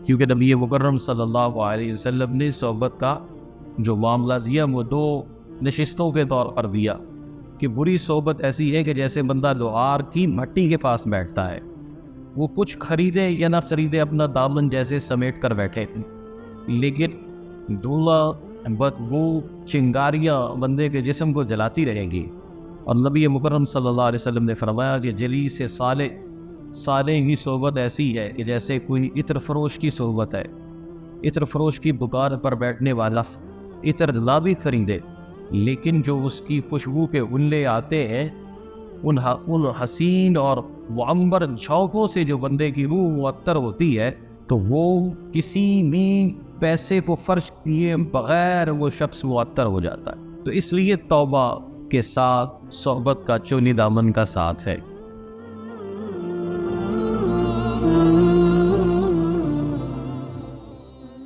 کیونکہ نبی مکرم صلی اللہ علیہ وسلم نے صحبت کا جو معاملہ دیا وہ 2 نشستوں کے طور پر دیا کہ بری صحبت ایسی ہے کہ جیسے بندہ لوہار کی مٹی کے پاس بیٹھتا ہے، وہ کچھ خریدے یا نہ خریدے اپنا دامن جیسے سمیٹ کر بیٹھے تھے، لیکن دھواں، بدبو، چنگاریاں بندے کے جسم کو جلاتی رہیں گی۔ اور نبی مکرم صلی اللہ علیہ وسلم نے فرمایا کہ جلیس صالح کی صحبت ایسی ہے کہ جیسے کوئی عطر فروش کی صحبت ہے۔ عطر فروش کی دکان پر بیٹھنے والا عطر نہ بھی خریدے، لیکن جو اس کی خوشبو کے غلے آتے ہیں ان حسین اور معمر جھونکوں سے جو بندے کی روح معطر ہوتی ہے، تو وہ کسی بھی پیسے کو خرچ کیے بغیر وہ شخص معطر ہو جاتا ہے۔ تو اس لیے توبہ کے ساتھ صحبت کا چونی دامن کا ساتھ ہے۔